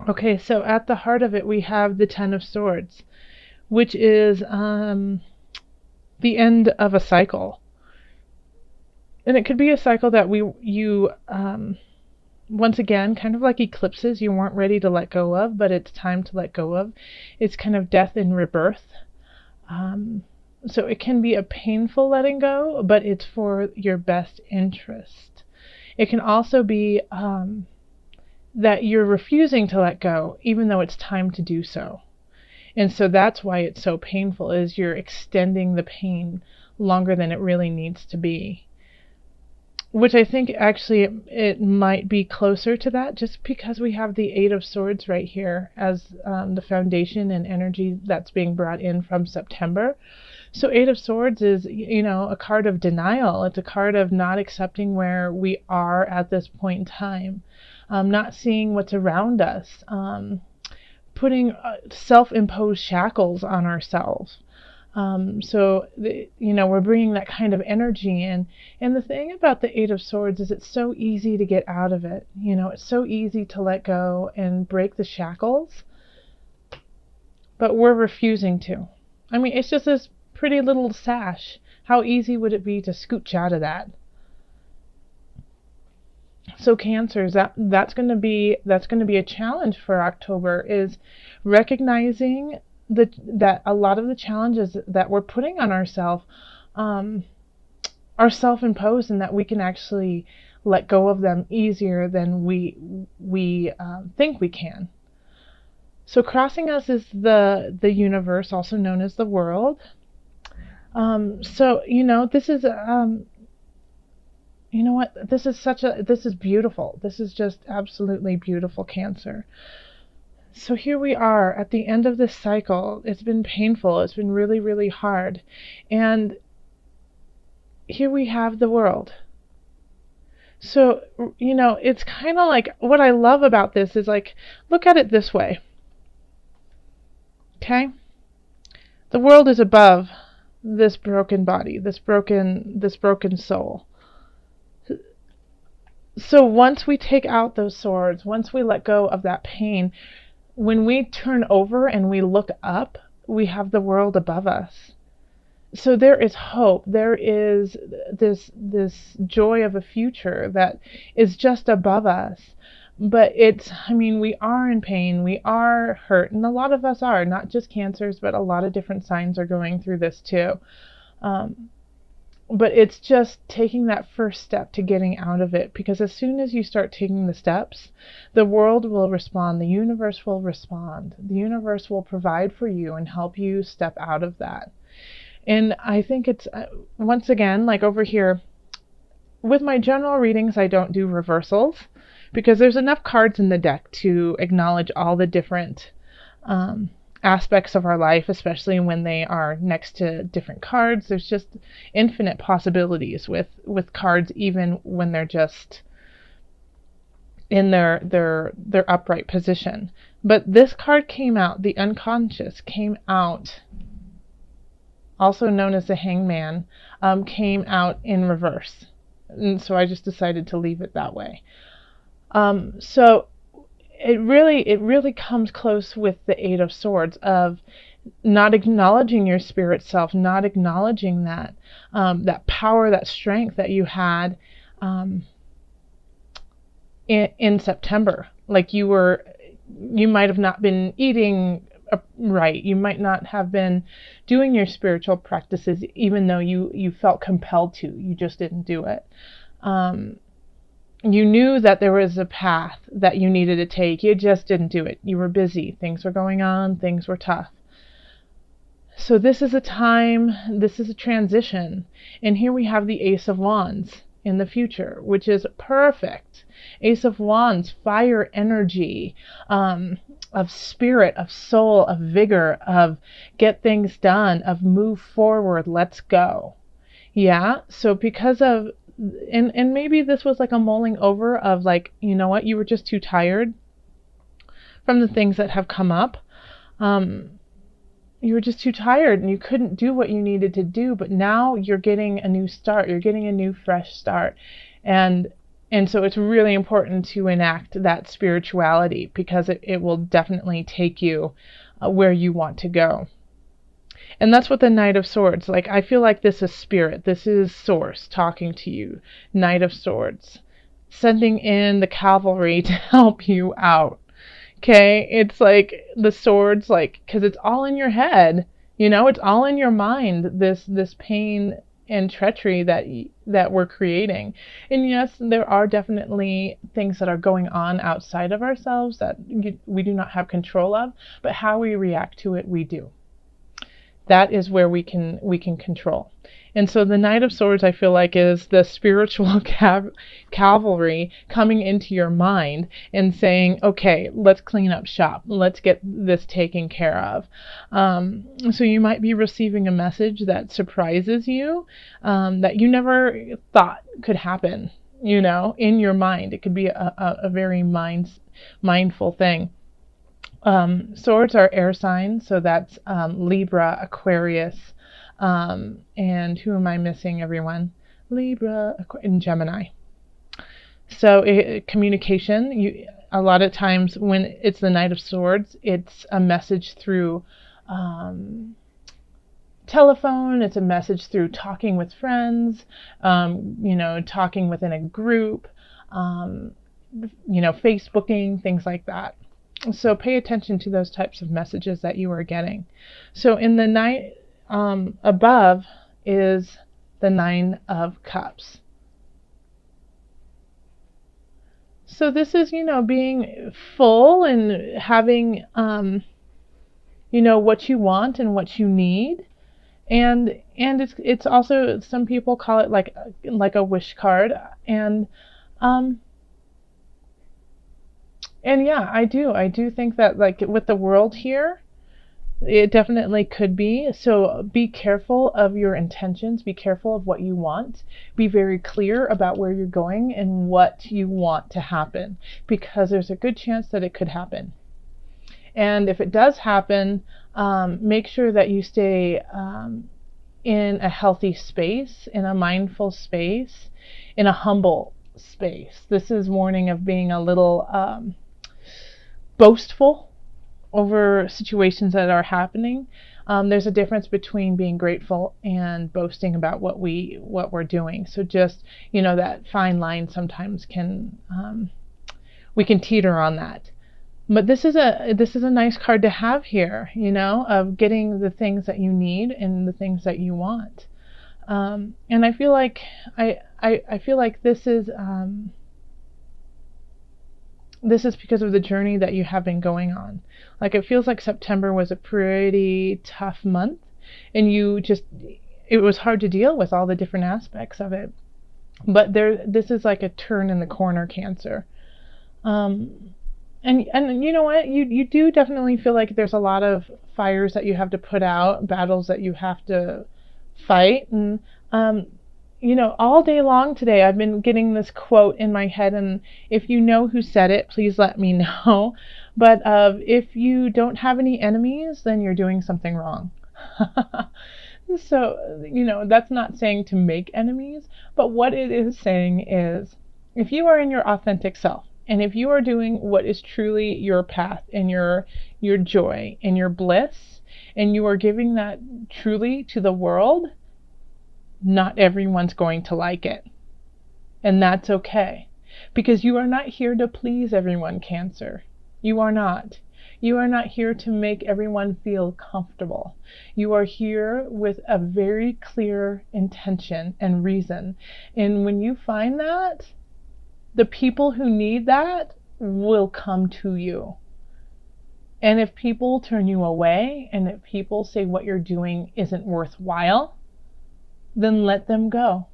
Okay, so at the heart of it, we have the Ten of Swords, which is the end of a cycle. And it could be a cycle that you once again, kind of like eclipses, you weren't ready to let go of, but it's time to let go of. It's kind of death and rebirth. Um, so it can be a painful letting go, but it's for your best interest. It can also be that you're refusing to let go, even though it's time to do so. And so that's why it's so painful, is you're extending the pain longer than it really needs to be. Which I think actually it might be closer to that, just because we have the Eight of Swords right here as the foundation and energy that's being brought in from September. So Eight of Swords is, a card of denial. It's a card of not accepting where we are at this point in time, not seeing what's around us, putting self-imposed shackles on ourselves. We're bringing that kind of energy in. And the thing about the Eight of Swords is it's so easy to get out of it. It's so easy to let go and break the shackles, but we're refusing to. I mean, it's just this pretty little sash. How easy would it be to scooch out of that? So Cancers, that's going to be a challenge for October, is recognizing that a lot of the challenges that we're putting on ourselves are self-imposed, and that we can actually let go of them easier than we think we can. So crossing us is the universe, also known as the world. This is this is beautiful. This is just absolutely beautiful, Cancer. So here we are at the end of this cycle. It's been painful. It's been really, really hard. And here we have the world. So, it's kind of like, what I love about this is, like, look at it this way. Okay? The world is above this broken body, this broken soul. So once we take out those swords, once we let go of that pain, when we turn over and we look up, we have the world above us. So there is hope. There is this joy of a future that is just above us. But we are in pain, we are hurt, and a lot of us are, not just Cancers, but a lot of different signs are going through this too. But it's just taking that first step to getting out of it, because as soon as you start taking the steps, the world will respond, the universe will respond, the universe will provide for you and help you step out of that. And I think it's, once again, like over here, with my general readings, I don't do reversals, because there's enough cards in the deck to acknowledge all the different aspects of our life, especially when they are next to different cards. There's just infinite possibilities with cards, even when they're just in their upright position. But this card came out, the unconscious came out, also known as the Hangman, came out in reverse. And so I just decided to leave it that way. So it really comes close with the Eight of Swords, of not acknowledging your spirit self, not acknowledging that power, that strength that you had in September. Like you might have not been eating right. You might not have been doing your spiritual practices, even though you felt compelled to. You just didn't do it. You knew that there was a path that you needed to take. You just didn't do it. You were busy. Things were going on. Things were tough. So this is a time, this is a transition. And here we have the Ace of Wands in the future, which is perfect. Ace of Wands, fire energy, of spirit, of soul, of vigor, of get things done, of move forward, let's go. Yeah, so because of, and maybe this was like a mulling over of, like, you know what, you were just too tired from the things that have come up. You were just too tired and you couldn't do what you needed to do, but now you're getting a new start. You're getting a new fresh start. And And so it's really important to enact that spirituality, because it will definitely take you where you want to go. And that's what the Knight of Swords, like, I feel like this is spirit. This is Source talking to you. Knight of Swords. Sending in the cavalry to help you out. Okay? It's like the swords, like, because it's all in your head. It's all in your mind, this pain and treachery that we're creating. And yes, there are definitely things that are going on outside of ourselves that we do not have control of, but how we react to it, we do. That is where we can control. And so the Knight of Swords, I feel like, is the spiritual cavalry coming into your mind and saying, okay, let's clean up shop. Let's get this taken care of. So you might be receiving a message that surprises you, that you never thought could happen, in your mind. It could be a very mindful thing. Swords are air signs, so that's Libra, Aquarius, and who am I missing, everyone? Libra, and Gemini. So communication, a lot of times when it's the Knight of Swords, it's a message through telephone, it's a message through talking with friends, talking within a group, Facebooking, things like that. So pay attention to those types of messages that you are getting. So in the Knight above is the Nine of Cups. So this is, being full and having, what you want and what you need. And it's also, some people call it like a wish card. And yeah, I do think that, like, with the world here, it definitely could be. So be careful of your intentions. Be careful of what you want. Be very clear about where you're going and what you want to happen, because there's a good chance that it could happen. And if it does happen, make sure that you stay in a healthy space, in a mindful space, in a humble space. This is warning of being a little boastful over situations that are happening. There's a difference between being grateful and boasting about what we're doing. So just, that fine line sometimes can, we can teeter on that. But this is a nice card to have here, of getting the things that you need and the things that you want. And I feel like I feel like this is because of the journey that you have been going on. Like, it feels like September was a pretty tough month, and it was hard to deal with all the different aspects of it. But this is like a turn in the corner, Cancer. And you know what? You do definitely feel like there's a lot of fires that you have to put out, battles that you have to fight. And all day long today, I've been getting this quote in my head, and if you know who said it, please let me know. But if you don't have any enemies, then you're doing something wrong. So, that's not saying to make enemies, but what it is saying is, if you are in your authentic self, and if you are doing what is truly your path and your joy and your bliss, and you are giving that truly to the world, not everyone's going to like it. And that's okay. Because you are not here to please everyone, Cancer. You are not. You are not here to make everyone feel comfortable. You are here with a very clear intention and reason. And when you find that, the people who need that will come to you. And if people turn you away, and if people say what you're doing isn't worthwhile, then let them go.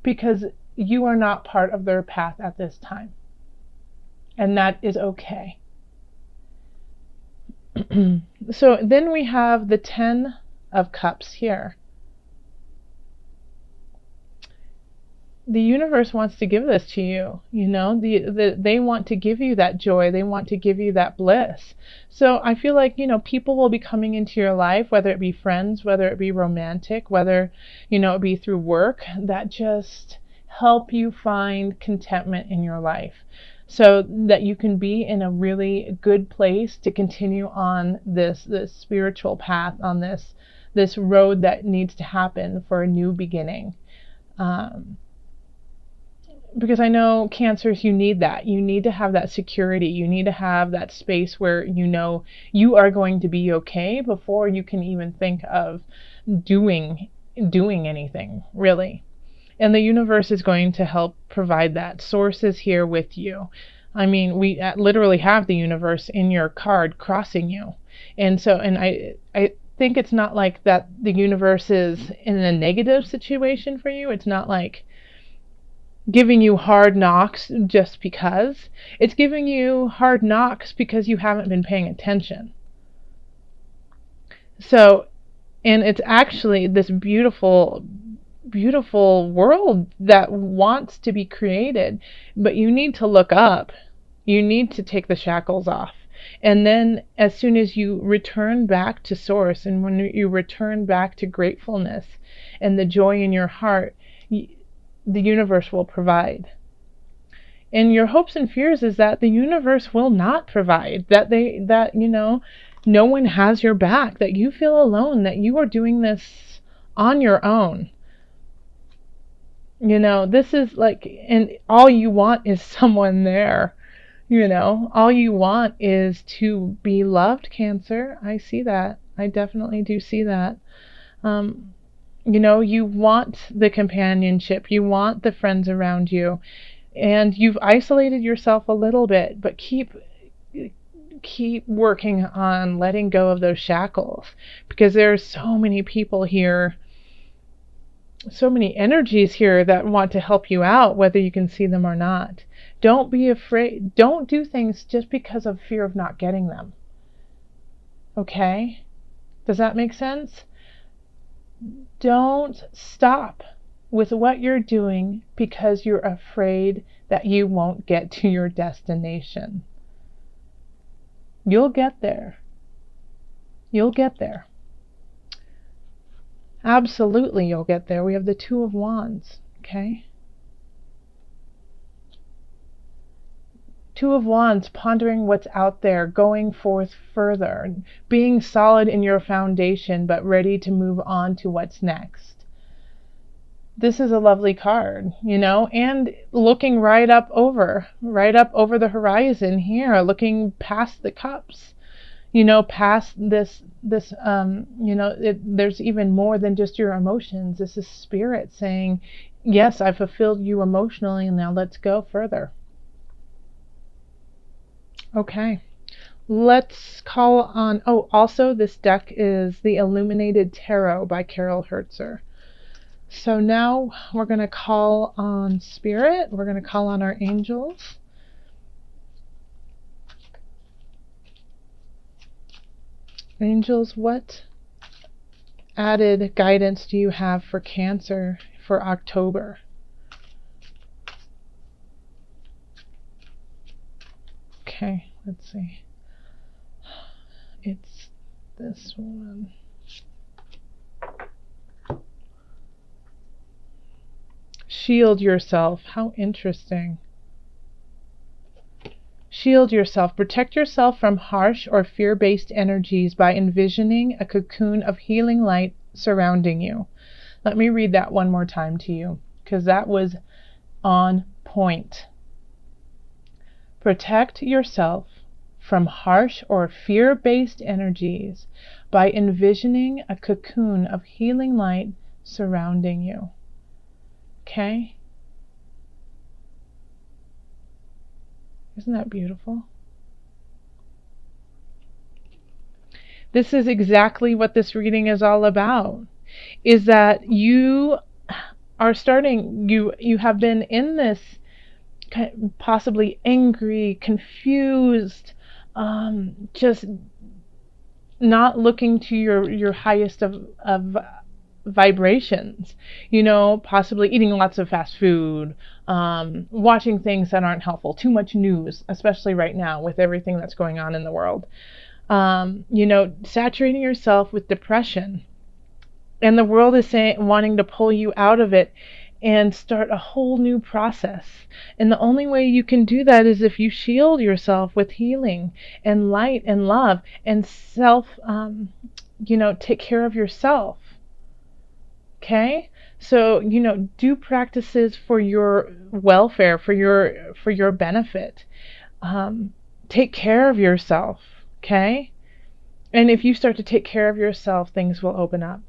Because you are not part of their path at this time. And that is okay. So then we have the 10 of Cups here. The universe wants to give this to you, they want to give you that joy. They want to give you that bliss. So I feel like, people will be coming into your life, whether it be friends, whether it be romantic, whether, it be through work, that just help you find contentment in your life so that you can be in a really good place to continue on this spiritual path, on this road that needs to happen for a new beginning. Because I know Cancers, you need that. You need to have that security. You need to have that space where you know you are going to be okay before you can even think of doing anything, really. And the universe is going to help provide that. Source is here with you. I mean, we literally have the universe in your card crossing you. And so, and I think it's not like that the universe is in a negative situation for you. It's not like giving you hard knocks just because. It's giving you hard knocks because you haven't been paying attention. So, and it's actually this beautiful world that wants to be created, but you need to look up. You need to take the shackles off. And then as soon as you return back to source, and when you return back to gratefulness and the joy in your heart, the universe will provide. And your hopes and fears is that the universe will not provide, that no one has your back, that you feel alone, that you are doing this on your own. This is like, and all you want is someone there. All you want is to be loved, Cancer. I see that. I definitely do see that. You want the companionship. You want the friends around you. And you've isolated yourself a little bit, but keep working on letting go of those shackles, because there's so many people here, so many energies here that want to help you out, whether you can see them or not. Don't be afraid. Don't do things just because of fear of not getting them. Okay? Does that make sense? Don't stop with what you're doing because you're afraid that you won't get to your destination. You'll get there. You'll get there. Absolutely, you'll get there. We have the Two of Wands, okay? Two of Wands, pondering what's out there, going forth further, being solid in your foundation, but ready to move on to what's next. This is a lovely card, and looking right up over the horizon here, looking past the cups, past this, there's even more than just your emotions. This is spirit saying, yes, I fulfilled you emotionally, and now let's go further. Okay, let's call on, also this deck is the Illuminated Tarot by Carol Hertzer. So now we're going to call on Spirit. We're going to call on our angels. Angels, what added guidance do you have for Cancer for October? Okay, let's see. It's this one. Shield yourself. How interesting. Shield yourself. Protect yourself from harsh or fear-based energies by envisioning a cocoon of healing light surrounding you. Let me read that one more time to you, because that was on point. Protect yourself from harsh or fear-based energies by envisioning a cocoon of healing light surrounding you. Okay? Isn't that beautiful? This is exactly what this reading is all about. Is that you are starting, you have been in this possibly angry, confused, just not looking to your highest of vibrations, possibly eating lots of fast food, watching things that aren't helpful, too much news, especially right now with everything that's going on in the world, saturating yourself with depression, and the world is wanting to pull you out of it. and start a whole new process. And the only way you can do that is if you shield yourself with healing and light and love and self, take care of yourself. Okay? So, do practices for your welfare, for your benefit. Take care of yourself. Okay? And if you start to take care of yourself, things will open up.